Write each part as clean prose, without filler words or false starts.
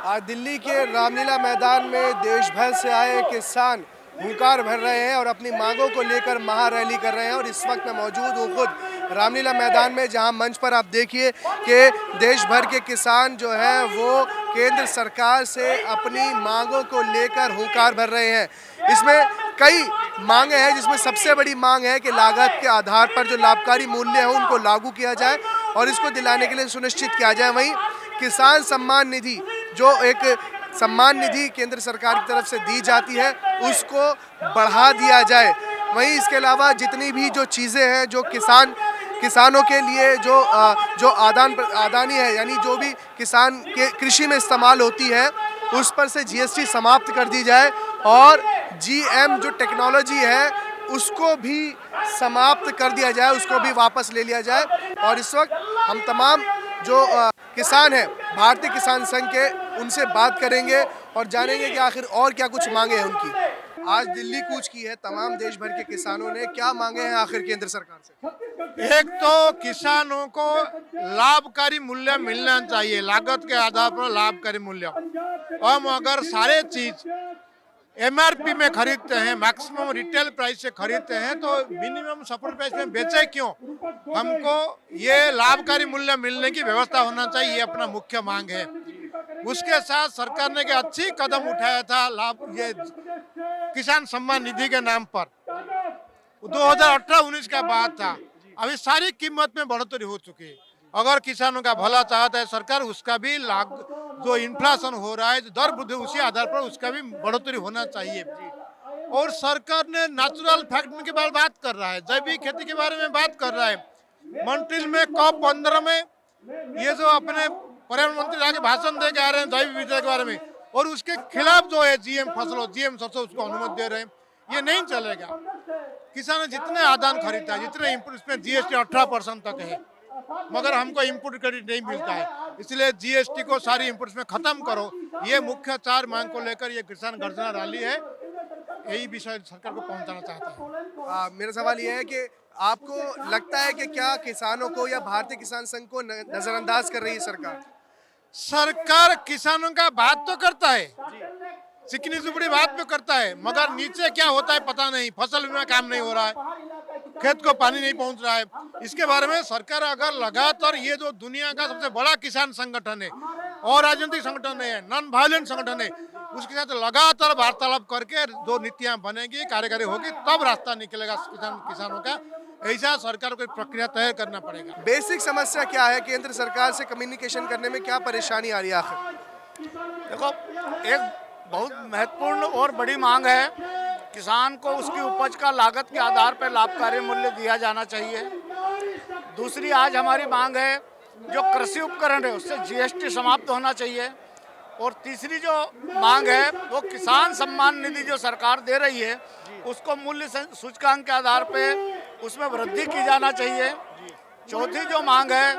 आज दिल्ली के रामलीला मैदान में देश भर से आए किसान हुंकार भर रहे हैं और अपनी मांगों को लेकर महारैली कर रहे हैं। और इस वक्त मैं मौजूद हूँ खुद रामलीला मैदान में, जहां मंच पर आप देखिए कि देश भर के किसान जो है वो केंद्र सरकार से अपनी मांगों को लेकर हुंकार भर रहे हैं। इसमें कई मांगे हैं, जिसमें सबसे बड़ी मांग है कि लागत के आधार पर जो लाभकारी मूल्य है उनको लागू किया जाए और इसको दिलाने के लिए सुनिश्चित किया जाए। वहीं किसान सम्मान निधि, जो एक सम्मान निधि केंद्र सरकार की तरफ से दी जाती है, उसको बढ़ा दिया जाए। वहीं इसके अलावा जितनी भी जो चीज़ें हैं जो किसानों के लिए जो आदानी है, यानी जो भी किसान के कृषि में इस्तेमाल होती है, उस पर से जीएसटी समाप्त कर दी जाए और जीएम जो टेक्नोलॉजी है उसको भी समाप्त कर दिया जाए, उसको भी वापस ले लिया जाए। और इस वक्त हम तमाम जो किसान हैं भारतीय किसान संघ के, उनसे बात करेंगे और जानेंगे कि आखिर और क्या कुछ मांगे हैं उनकी। आज दिल्ली कूच की है तमाम देश भर के किसानों ने, क्या मांगे हैं आखिर केंद्र सरकार से? एक तो किसानों को लाभकारी मूल्य मिलना चाहिए, लागत के आधार पर लाभकारी मूल्य। हम अगर सारे चीज एमआरपी में खरीदते हैं, मैक्सिमम रिटेल प्राइस से खरीदते हैं, तो मिनिमम सपोर्ट प्राइस में बेचे क्यों? हमको ये लाभकारी मूल्य मिलने की व्यवस्था होना चाहिए, ये अपना मुख्य मांग है। उसके साथ सरकार ने अच्छी कदम उठाया था, ये किसान सम्मान निधि के नाम पर 2018-19 का बात था। अभी सारी कीमत में बढ़ोतरी हो चुकी है। अगर किसानों का भला चाहता है सरकार, उसका भी जो इन्फ्लेशन हो रहा है, जो दर वृद्धि, उसी आधार पर उसका भी बढ़ोतरी होना चाहिए। और सरकार ने नेचुरल फैक्ट के बारे में बात कर रहा है, जैविक खेती के बारे में बात कर रहा है। मंट्रियल में COP15 में ये जो अपने पर्यावरण मंत्री आगे भाषण दे के आ रहे हैं जैविक विविधता के बारे में, और उसके खिलाफ जो है जीएम फसलों, जीएम सरसों, उसको अनुमति दे रहे हैं। ये नहीं चलेगा। किसान जितने आदान खरीदता है, जितने इनपुट, इसमें जीएसटी 18% तक है, मगर हमको इनपुट क्रेडिट नहीं मिलता है। इसलिए जीएसटी को सारी इनपुट्स में खत्म करो। ये मुख्य 4 मांग को लेकर ये किसान गर्जना रैली है, यही विषय सरकार को पहुंचाना चाहते हैं। मेरा सवाल ये है कि आपको लगता है कि क्या किसानों को या भारतीय किसान संघ को नजरअंदाज कर रही है सरकार? सरकार किसानों का बात तो करता है, चिकनी चुपड़ी बात पे करता है, मगर नीचे क्या होता है पता नहीं। फसल बीमा काम नहीं हो रहा है, खेत को पानी नहीं पहुंच रहा है। इसके बारे में सरकार अगर लगातार, ये जो दुनिया का सबसे बड़ा किसान संगठन है और राजनीतिक संगठन है, नॉन वायलेंट संगठन है, उसके साथ लगातार वार्तालाप करके जो नीतियां बनेगी, कार्यकारी होगी, तब रास्ता निकलेगा किसानों का। ऐसा सरकार को प्रक्रिया तय करना पड़ेगा। बेसिक समस्या क्या है? केंद्र सरकार से कम्युनिकेशन करने में क्या परेशानी आ रही है आखिर? देखो, एक बहुत महत्वपूर्ण और बड़ी मांग है, किसान को उसकी उपज का लागत के आधार पर लाभकारी मूल्य दिया जाना चाहिए। दूसरी आज हमारी मांग है, जो कृषि उपकरण है उससे जीएसटी समाप्त होना चाहिए। और तीसरी जो मांग है वो किसान सम्मान निधि जो सरकार दे रही है, उसको मूल्य सूचकांक के आधार पर उसमें वृद्धि की जाना चाहिए। चौथी जो मांग है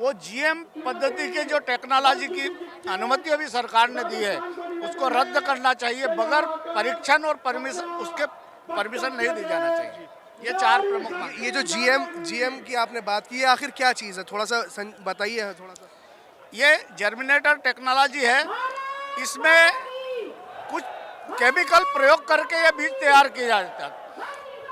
वो जीएम पद्धति के जो टेक्नोलॉजी की अनुमति अभी सरकार ने दी है, उसको रद्द करना चाहिए। बगैर परीक्षण और परमिशन नहीं दी जाना चाहिए। ये 4 प्रमुख मांग। ये जो जीएम की आपने बात की है, आखिर क्या चीज़ है? थोड़ा सा बताइए थोड़ा सा। ये जर्मिनेटर टेक्नोलॉजी है, इसमें कुछ केमिकल प्रयोग करके ये बीज तैयार किया जाता है।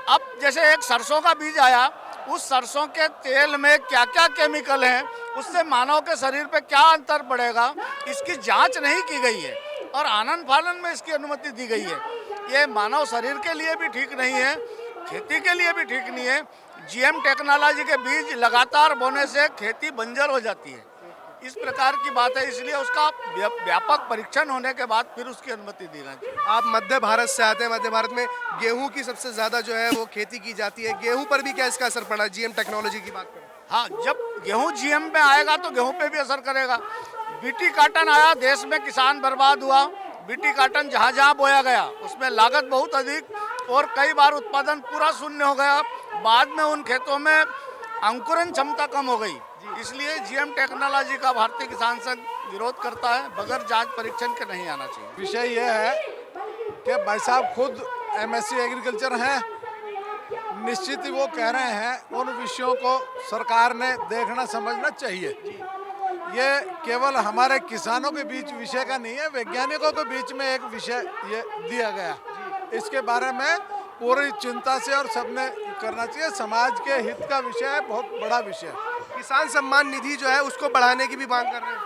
अब जैसे एक सरसों का बीज आया, उस सरसों के तेल में क्या क्या केमिकल हैं, उससे मानव के शरीर पे क्या अंतर पड़ेगा, इसकी जांच नहीं की गई है और आनन फानन में इसकी अनुमति दी गई है। ये मानव शरीर के लिए भी ठीक नहीं है, खेती के लिए भी ठीक नहीं है। जीएम टेक्नोलॉजी के बीज लगातार बोने से खेती बंजर हो जाती है, इस प्रकार की बात है। इसलिए उसका व्यापक परीक्षण होने के बाद फिर उसकी अनुमति देना चाहिए। आप मध्य भारत से आते हैं, मध्य भारत में गेहूं की सबसे ज़्यादा जो है वो खेती की जाती है। गेहूं पर भी क्या इसका असर पड़ा? जीएम टेक्नोलॉजी की बात करें। हाँ, जब गेहूं जीएम में आएगा तो गेहूं पे भी असर करेगा। बीटी काटन आया, देश में किसान बर्बाद हुआ। बीटी काटन जहाँ जहाँ बोया गया उसमें लागत बहुत अधिक और कई बार उत्पादन पूरा शून्य हो गया। बाद में उन खेतों में अंकुरण क्षमता कम हो गई। इसलिए जीएम टेक्नोलॉजी का भारतीय किसान संघ विरोध करता है। बगैर जांच परीक्षण के नहीं आना चाहिए। विषय यह है कि भाई साहब खुद एमएससी एग्रीकल्चर हैं, निश्चित ही वो कह रहे हैं, उन विषयों को सरकार ने देखना समझना चाहिए। ये केवल हमारे किसानों के बीच विषय का नहीं है, वैज्ञानिकों के बीच में एक विषय ये दिया गया। इसके बारे में पूरी चिंता से और सबने करना चाहिए। समाज के हित का विषय है, बहुत बड़ा विषय है। किसान सम्मान निधि जो है उसको बढ़ाने की भी मांग कर रहे हैं।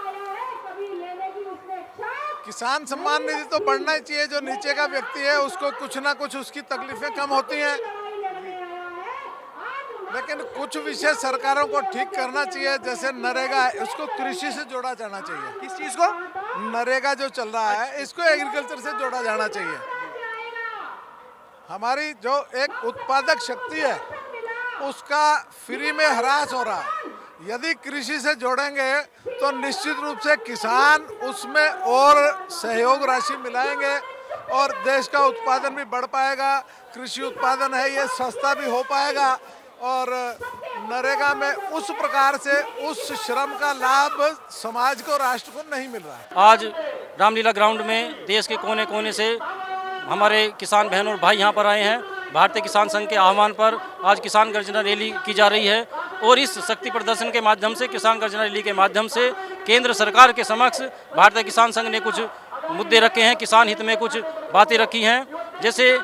किसान सम्मान निधि तो बढ़ना ही चाहिए। जो नीचे का व्यक्ति है उसको कुछ ना कुछ उसकी तकलीफें कम होती हैं, लेकिन कुछ विषय सरकारों को ठीक करना चाहिए। जैसे नरेगा है, उसको कृषि से जोड़ा जाना चाहिए। किस चीज को? नरेगा जो चल रहा है इसको एग्रीकल्चर से जोड़ा जाना चाहिए। हमारी जो एक उत्पादक शक्ति है उसका फ्री में ह्रास हो रहा है। यदि कृषि से जोड़ेंगे तो निश्चित रूप से किसान उसमें और सहयोग राशि मिलाएंगे और देश का उत्पादन भी बढ़ पाएगा। कृषि उत्पादन है ये सस्ता भी हो पाएगा और नरेगा में उस प्रकार से उस श्रम का लाभ समाज को, राष्ट्र को नहीं मिल रहा है। आज रामलीला ग्राउंड में देश के कोने कोने से हमारे किसान बहन और भाई यहाँ पर आए हैं। भारतीय किसान संघ के आह्वान पर आज किसान गर्जना रैली की जा रही है और इस शक्ति प्रदर्शन के माध्यम से, किसान गर्जना रैली के माध्यम से केंद्र सरकार के समक्ष भारतीय किसान संघ ने कुछ मुद्दे रखे हैं, किसान हित में कुछ बातें रखी हैं। जैसे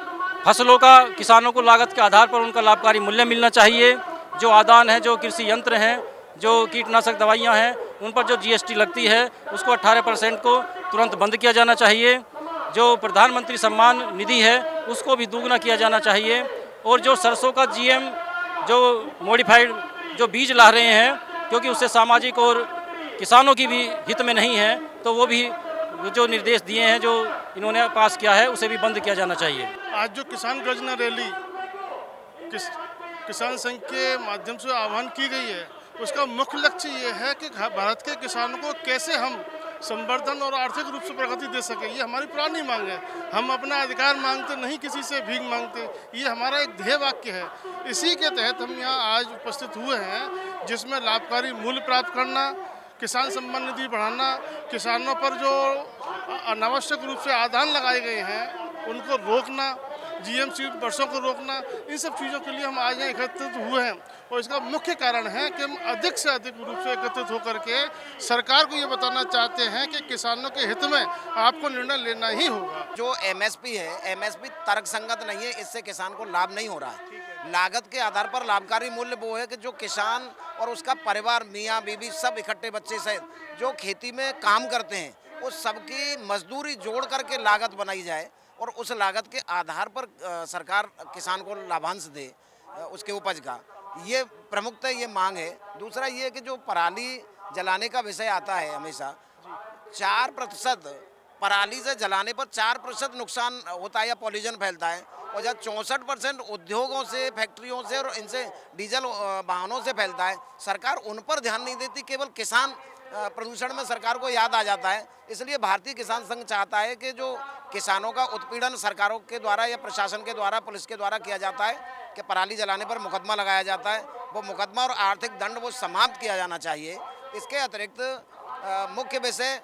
फसलों का किसानों को लागत के आधार पर उनका लाभकारी मूल्य मिलना चाहिए। जो आदान है, जो कृषि यंत्र हैं, जो कीटनाशक दवाइयाँ हैं, उन पर जो GST लगती है उसको 18% को तुरंत बंद किया जाना चाहिए। जो प्रधानमंत्री सम्मान निधि है उसको भी दोगुना किया जाना चाहिए और जो सरसों का GM जो मॉडिफाइड जो बीज ला रहे हैं, क्योंकि उससे सामाजिक और किसानों की भी हित में नहीं है, तो वो भी जो निर्देश दिए हैं, जो इन्होंने पास किया है, उसे भी बंद किया जाना चाहिए। आज जो किसान गर्जना रैली किसान संघ के माध्यम से आह्वान की गई है, उसका मुख्य लक्ष्य ये है कि भारत के किसानों को कैसे हम संवर्धन और आर्थिक रूप से प्रगति दे सके। ये हमारी पुरानी मांग है। हम अपना अधिकार मांगते नहीं, किसी से भीख मांगते। ये हमारा एक ध्येय वाक्य है। इसी के तहत हम यहाँ आज उपस्थित हुए हैं, जिसमें लाभकारी मूल्य प्राप्त करना, किसान सम्मान निधि बढ़ाना, किसानों पर जो अनावश्यक रूप से आदान लगाए गए हैं उनको रोकना, GMC वर्षों को रोकना, इन सब चीज़ों के लिए हम आज यहाँ एकत्रित हुए हैं। और इसका मुख्य कारण है कि हम अधिक से अधिक रूप से एकत्रित होकर के सरकार को ये बताना चाहते हैं कि किसानों के हित में आपको निर्णय लेना ही होगा। जो MSP है, MSP तर्कसंगत नहीं है, इससे किसान को लाभ नहीं हो रहा है। लागत के आधार पर लाभकारी मूल्य वो है कि जो किसान और उसका परिवार, मियाँ बीवी सब इकट्ठे बच्चे सहित जो खेती में काम करते हैं, उस सबकी मजदूरी जोड़ करके लागत बनाई जाए और उस लागत के आधार पर सरकार किसान को लाभांश दे उसके उपज का। ये प्रमुखतः ये मांग है। दूसरा ये कि जो पराली जलाने का विषय आता है हमेशा, 4% पराली से जलाने पर 4% नुकसान होता है या पॉल्यूशन फैलता है, और जब 64% उद्योगों से, फैक्ट्रियों से और इनसे डीजल वाहनों से फैलता है। सरकार उन पर ध्यान नहीं देती, केवल किसान प्रदूषण में सरकार को याद आ जाता है। इसलिए भारतीय किसान संघ चाहता है कि जो किसानों का उत्पीड़न सरकारों के द्वारा या प्रशासन के द्वारा, पुलिस के द्वारा किया जाता है कि पराली जलाने पर मुकदमा लगाया जाता है, वो मुकदमा और आर्थिक दंड वो समाप्त किया जाना चाहिए। इसके अतिरिक्त मुख्य विषय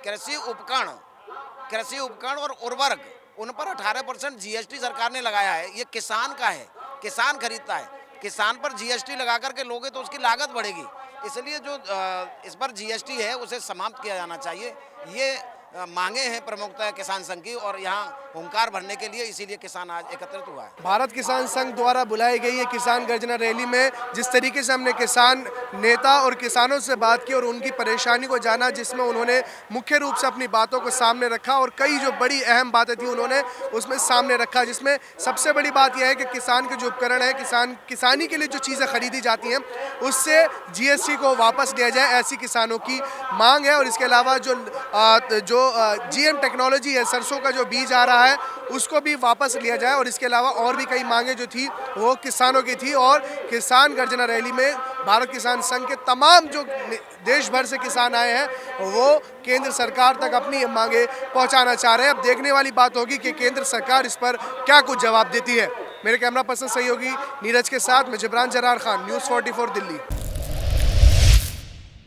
कृषि उपकरण और उर्वरक, उन पर 18% GST सरकार ने लगाया है। ये किसान का है, किसान खरीदता है। किसान पर GST लगा करके लोगे तो उसकी लागत बढ़ेगी। इसलिए जो इस पर GST है उसे समाप्त किया जाना चाहिए। ये मांगे हैं प्रमुखतः किसान संघ की और यहाँ हुंकार भरने के लिए इसीलिए किसान आज एकत्रित हुआ है। भारत किसान संघ द्वारा बुलाई गई है किसान गर्जना रैली में जिस तरीके से हमने किसान नेता और किसानों से बात की और उनकी परेशानी को जाना, जिसमें उन्होंने मुख्य रूप से अपनी बातों को सामने रखा और कई जो बड़ी अहम बातें थी उन्होंने उसमें सामने रखा, जिसमें सबसे बड़ी बात यह है कि किसान के जो उपकरण है, किसानी के लिए जो चीज़ें खरीदी जाती हैं उससे GST को वापस लिया जाए, ऐसी किसानों की मांग है। और इसके अलावा जो GM टेक्नोलॉजी है, सरसों का जो बीज आ रहा है उसको भी वापस लिया जाए। और इसके अलावा और भी कई मांगे जो थी वो किसानों की थी। और किसान गर्जना रैली में भारत किसान संघ के तमाम जो देश भर से किसान आए हैं वो केंद्र सरकार तक अपनी मांगे पहुंचाना चाह रहे हैं। अब देखने वाली बात होगी कि केंद्र सरकार इस पर क्या कुछ जवाब देती है। मेरे कैमरा पर्सन सहयोगी नीरज के साथ मैं जिब्रान जरार खान, न्यूज़ 44 दिल्ली।